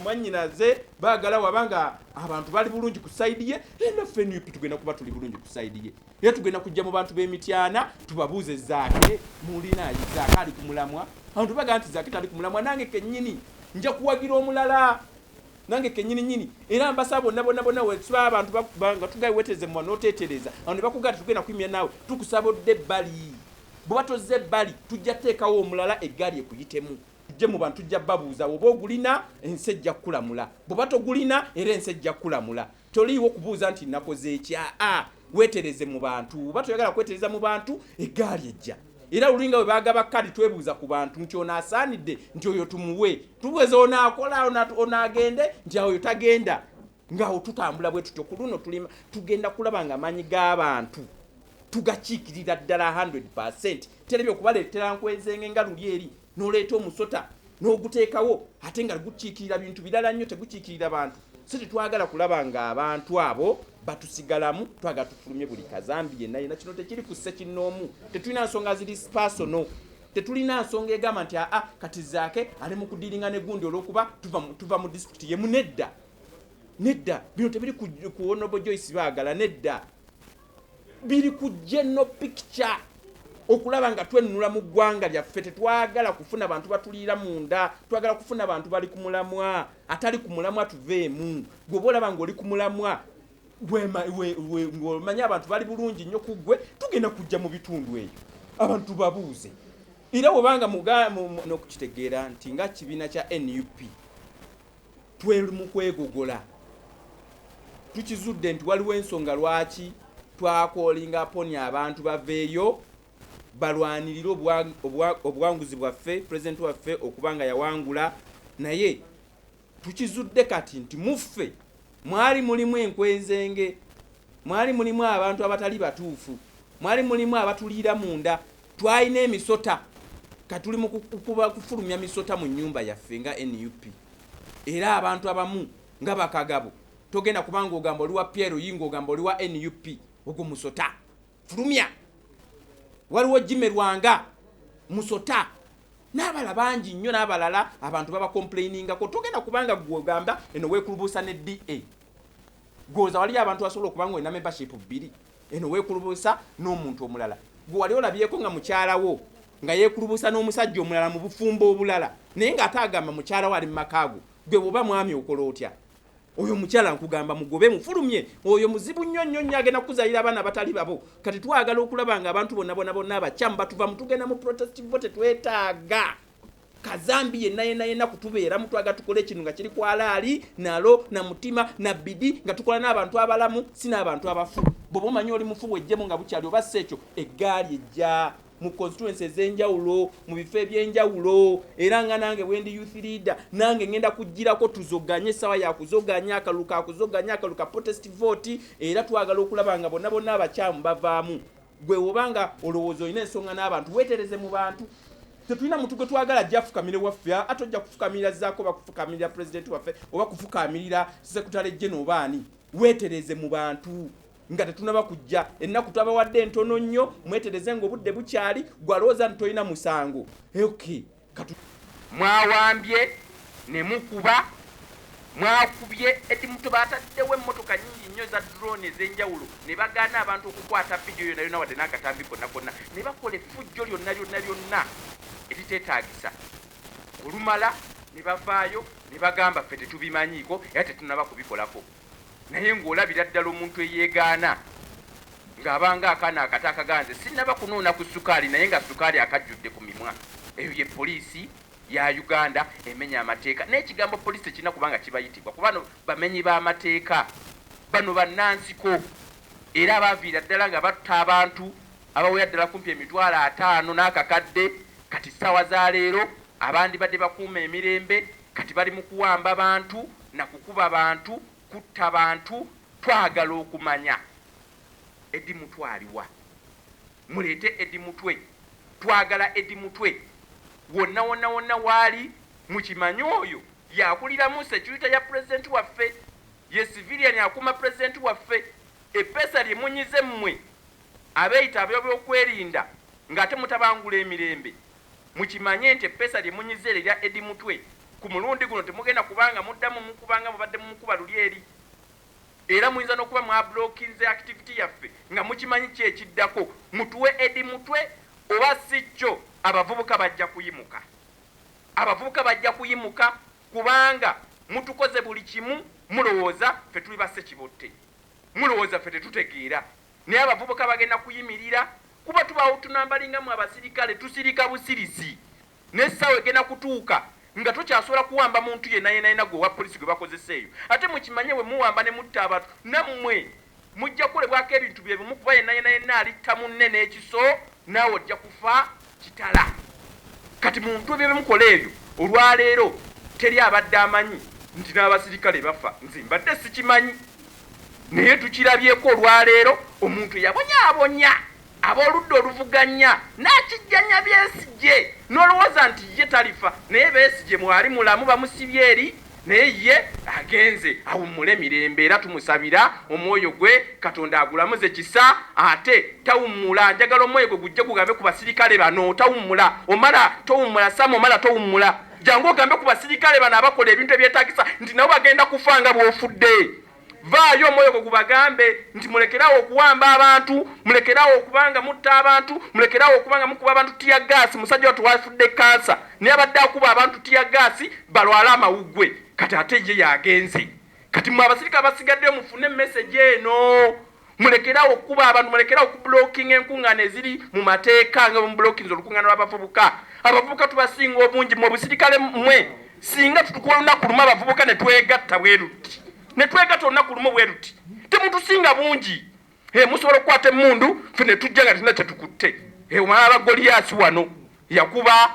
mwanyinaze baagala wabanga abantu bali bulungi ku side ye naffe NUP tugenda kuba tuli bulungi ku side ye era tugenda kujja mu bantu b'emityana tubabuuze Zaake mulina Zaake ali ku mulamwa abantu baga nti Zaake tali ku mulamwa nange kennyini nja kuwagira omulala nange kennyini era mbasaba bonna wetuba abantu nga tugaye weteze mu notetereza abantu bakugata tugenda kwimya nawe tukusabodde bali bwe batoze bali tujja teekawo omulala eggaali ekuyitemu tujje mu bantu tujja babuuza oba ogulina ensejja kulamula bwe batogulina era ensejja kulamula toliiwo kubuuza nti nakoze ekya wetereze mu bantu batoyagala kwetereza mu bantu eggaali ejja era ulinga we bagaba kadi twebuuza ku bantu nti ono asaanidde nti oyo tumuwe tuweze onaakola onaagende nti oyo tagenda ngaawo tutambula bwe tutyo ku luno tugenda kulaba nga amaanyi g'abantu tugakiikirira ddala 100% terabye okubaleetera nkwezenge nga luli eri n'oleeta omusota n'oguteekawo ate nga gukiikirira bintu birala nnyo tegukiikirira bantu so tetwagala kulaba nga abantu abo batusigalamu twagala tufulumye buli kazambi yenna kino tekiri ku ssekinnoomu tetulina nsonga ziri personal tetulina nsonga egamba nti kati Zaake ali mu kudiringa ne gundi olw'okuba tuva mu district yemu nedda bino tebiri ku Honorable Joyce baagala nedda biri ku general picture okulaba nga twenunula mu ggwanga lyaffe tetwagala kufuna bantu batuliira munda twagala kufuna bantu bali ku mulamwa atali ku mulamwa tuveemu gwe olaba ng'oli ku mulamwa ng'omanya abantu bali bulungi nnyo ku ggwe tugenda kujja mu bitundu eyo abantu babuuze era bwebanga n'okukitegeera nti nga kibiina kya NUP tweri mu kwegogola tukizudde nti waliwo ensonga lwaki twakoolinga poni abantu baveeyo balwanirira obuwanguzi bwaffe pulezidenti waffe okuba nga yawangula naye tukizudde kati nti muffe mwali mulimu enkwenzenge mwali mulimu abantu abatali batuufu mwali mulimu abatuliira munda twalina emisota katuli mu kufulumya misota mu nnyumba yaffe nga NUP era abantu abamu nga bakagabo togenda kubanga ogamba oli wa Piero Yingo ogamba oli wa NUP ogwo musota fulumya waliwo Jimmy Lwanga musota n'abala bangi nnyo n'abalala abantu baba complainingako togenda kubanga gwogamba eno weekulubuusa ne DA goza wali abantu basobola okubanga olina membership 2 eno weekulubuusa n'omuntu omulala gwe wali olabyeko nga mukyalawo nga yeekulubuusa n'omusajja omulala mu bufumbo obulala naye ng'ate agamba mukyalawo ali mu makaago gwe bw'oba mwami okola otya oyo mukyala nkugamba mugobe mufulumye oyo muzibu nnyo agenda kuzayira abaana batali babo kati twagala okulaba nga abantu bonna abakyamu batuva mutugenda mu protest vote twetaaga kazambi yenna kutubeera mutwaga tukole ekintu nga kiri kwalaali nalo na mutima na bidi nga tukola n'abantu abalamu si n'abantu abafu bw'oba omanyi oli mufu bw'ejjemu nga bukyali oba si ekyo eggaali ejja mu constituencies ez'enjawulo mu bifo eby'enjawulo era nga nange wendi youth leader nange ngenda kujjirako tuzoganye essaawa yakuzoganya akaluka protest vote era twagala okulaba nga bonna abakyamu bavaamu gwe wobanga olowooza olina ensonga n'abantu weetereze mu bantu tetulina muntu gwe twagala ajja afukamire waffe atojja kufukamirira Zaako oba kufukamirira pulezidenti waffe oba kufukamirira sekutale jeno obaani weetereze mu bantu nga tetunaba kujja ennaku twabawadde entono nnyo mwetereze ng'obudde bukyali gwalowooza nti tolina musango mwawambye ne mukuba mwakubye edimuto bataddewo emmotoka nyingi nnyo za drone ez'enjawulo ne bagaana abantu okukwata vidiyo yonna wadde n'akatambi konna ne bakola effujjo lyonna eriteetaagisa olumala ne bavaayo ne bagamba ffe tetubimanyiiko era tetunaba kubikolako naye ng'olabira ddala omuntu eyeegaana ng'abanga akaana akata akaganze sinnaba kunoona ku sukaali naye nga sukaali akajjudde ku mimwa eyo ye poliisi ya Uganda emenya amateeka n'ekigambo poliisi tekirina kubanga kibayitibwa kubano bamenyi b'amateeka bano bannansiko era abaviira ddala nga batta abantu abawera ddala kumpi 5,000 n'akakadde kati ssaawa za leero abandi badde bakuuma emirembe kati bali mu kuwamba abantu na kukuba bantu kutta bantu twagala okumanya Edi Mutwe aliwa muleete Edi Mutwe twagala Edi Mutwe wonna wali mukimanyi oyo yakuliramu security ya president waffe ye civilian akuma president waffe epesa lyemunyize mmwe abeeyita ab'ebyokwerinda ng'ate mutabangula emirembe mukimanye nti epesa lyemunyize erya Edi Mutwe ku mulundi guno temugenda kubanga muddamu mukubanga mubadde mumukuba luli eri era muyinza n'okuba mwablokinze activity yaffe nga mukimanyi ki ekiddako mutuwe edi mutwe oba si kyo abavubuka bajja kuyimuka kubanga mutukoze buli kimu mulowooza ffe tuli basse kibotte mulowooza ffe tetutegeera naye abavubuka bagenda kuyimirira kuba tubaawo tunambalingamu abasirikale tusirika busirisi n'essaawa egenda kutuuka nga tokyasobola kuwamba muntu yenna gwe owa polisi gwe bakozesa eyo ate mukimanye bwe muwamba ne mutta abantu nammwe mujja kukolebwako ebintu bye bimu kuba yenna alitta munne n'ekiso naawe ojja kufa kitala kati muntu bye bimukola ebyo olwaleero teri abadde amanyi nti n'abasirikale bafa nze mbadde sikimanyi naye tukirabyeko olwaleero omuntu yabonyaabonya ab'oludda oluvuganya n'akijjanya Besigye n'olowooza nti ye talifa naye Besigye mwali mulamu bamusibye eri naye ye agenze awummule emirembe era tumusabira omwoyo gwe Katonda agulamuze kisa ate tawummula njagala omwoyo gwe gujje gugambe ku basirikale bano tawummula omala towummula Sam omala towummula jangu ogambe ku basirikale bano abakola ebintu ebyetaagisa nti nabo bagenda kufanga bw'ofudde vaayo omwoyo gwe gubagambe nti mulekerawo okuwamba abantu mulekerawo okubanga mutta abantu mulekerawo okubanga mukuba abantu tiya gaasi musajja watu wafudde kansa naye abadde akuba abantu tiya gaasi balwala amawuggwe kati ate ye yagenze kati mwe abasirika basigaddeyo mufune message eno mulekerawo okuba abantu mulekerawo okubloking enkuŋŋaana eziri mu mateeka nga mublokinze olukuŋŋaana lw'abavubuka abavubuka tubasinga obungi mu busirikale mmwe singa tutukuba olunaku lumu abavubuka ne twegatta bwe ruti netwegatta olunaku lumu bwe ruti temutusinga bungi musobola okukwata emmundu ffe ne tujja nga tina kyetukutte omala Goliath wano yakuba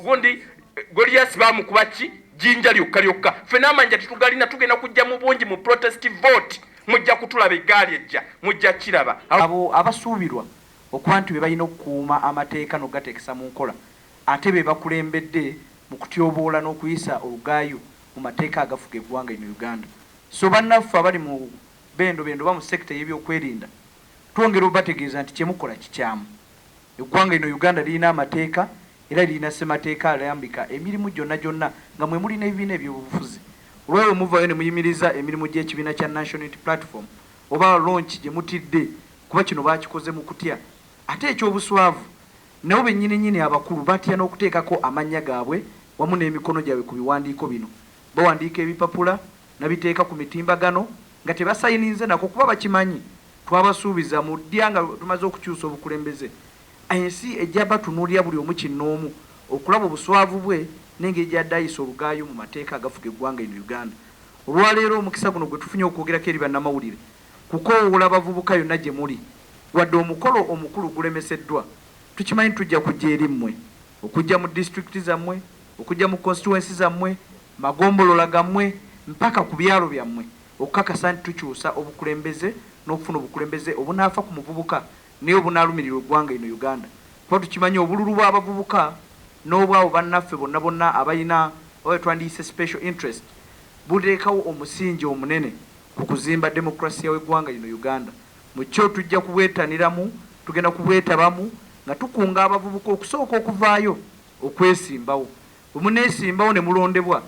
gundi Goliath bamukuba ki jinja lyokka ffe n'amanja tetugalina tugenda kujja mu bungi mu protest vote mujja kutulaba eggaali ejja mujja kiraba abo abasuubirwa okuba nti be balina okukuuma amateeka n'ogateekesa mu nkola ate be bakulembedde mu kutyoboola n'okuyisa olugaayo mu mateeka agafuga eggwanga ino Uganda so bannaffe abali mu bendo ba mu sekita y'ebyokwerinda twongera obategeeza nti kyemukola kikyamu eggwanga ino Uganda lirina amateeka era lirina ssemateeka alayambika emirimu gyonna nga mwe mulina ebibiina ebyobufuzi olwebwe muvaayo ne muyimiriza emirimu gy'ekibiina kya National Unity Platform oba launch gye mutidde kuba kino baakikoze mu kutya ate ekyobuswavu nabo bennyininyini abakulu batya n'okuteekako amannya gaabwe wamu n'emikono gyabwe ku biwandiiko bino bawandiika ebipapula nabiteeka ku mitimbagano nga tebasayininze nako kuba bakimanyi twabasuubiza mu ddya nga tumaze okukyusa obukulembeze ensi ejja batunuulira buli omu kinnoomu okulaba obuswavu bwe n'engeri gy'addayisa olugaayo mu mateeka agafuga eggwanga ino Uganda olwaleero omukisa guno gwe tufunye okwogerako eri bannamawulire kukoowoola abavubuka yonna gye muli wadde omukolo omukulu gulemeseddwa tukimanyi tujja kujja eri mmwe okujja mu disitulikiti zammwe okujja mu constituency zammwe magombolola gammwe mpaka ku byalo byammwe okukakasa nti tukyusa obukulembeze n'okufuna obukulembeze obunaafa ku muvubuka naye obunaalumirira eggwanga ino Uganda kuba tukimanyi obululu bw'abavubuka n'obwawo bannaffe bonna abalina oba twandiyise special interest buteekawo omusingi omunene ku kuzimba demokrasiya w'eggwanga lino Uganda mu kyo tujja kubwetaniramu tugenda kubwetabamu nga tukunga abavubuka okusooka okuvaayo okwesimbawo bwe muneesimbawo ne mulondebwa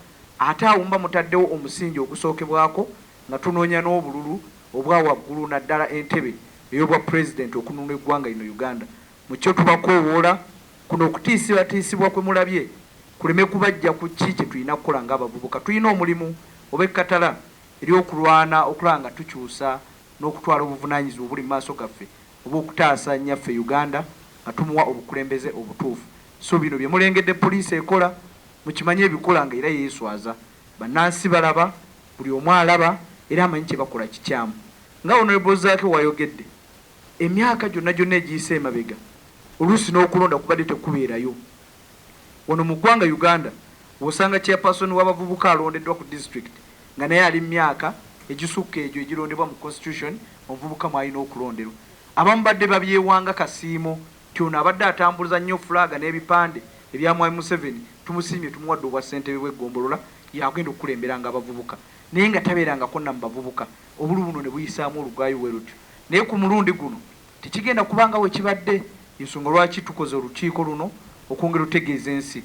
ate awumba mutaddewo omusingi ogusookebwako nga tunoonya n'obululu obwa waggulu naddala entebe ey'obwa pulezidenti okununula eggwanga lino Uganda mu kyo tubakoowoola kuno okutiisibwatiisibwa kwe mulabye kuleme kubajja ku ki kye tulina kukola ng'abavubuka tulina omulimu oba ekkatala ery'okulwana okulaba nga tukyusa n'okutwala obuvunaanyizibwa obuli mu maaso gaffe oba okutaasa nnyaffe Uganda nga tumuwa obukulembeze obutuufu so bino bye mulengedde poliisi ekola mukimanye ebikola nga era yeeswaza bannansi balaba buli omu alaba era amanyi kye bakola kikyamu nga Honorable Zaake wayogedde emyaka gyonna egiyise emabega oluusi n'okulonda kubadde tekubeerayo wano mu ggwanga Uganda bw'osanga chairperson w'abavubuka alondeddwa ku district nga naye ali myaka egisukka egyo egirondebwa mu constitution omuvubuka mwalina okulonderwa abamu badde babyewanga kasiimo kyona abadde atambuliza nnyo fulaga n'ebipande ebya Mwai Museveni tumusiimye tumuwadde obwa ssentebe bw'eggombolola yagenda okukulemberanga abavubuka naye nga tabeerangako na mu bavubuka obulu buno ne buyisaamu olugaayo bwe lutyo naye ku mulundi guno tekigenda kubanga we kibadde ensonga lwaki tukoze olukiiko luno okwongera otegeeza ensi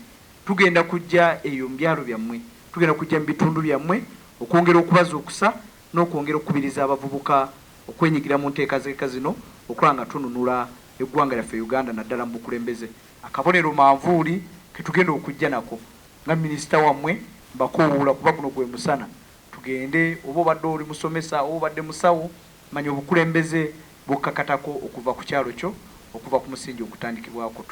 tugenda kujja eyo mbyalo byammwe, tugenda kujja mu bitundu byammwe okwongera okubaza okusa n'okwongera okubiriza abavubuka okwenyigira mu nteekateeka zino okulaba nga tununula eggwanga lyaffe Uganda naddala mu bukulembeze. Akabonero manvuuli ke tugenda okujja nako nga minisita wammwe mbakoowoola kuba guno gwe musana tugende oba obadde oli musomesa oba obadde musawo manya obukulembeze bukkakatako okuva ku kyalo kyo okuva ku musingi ogutandikibwako.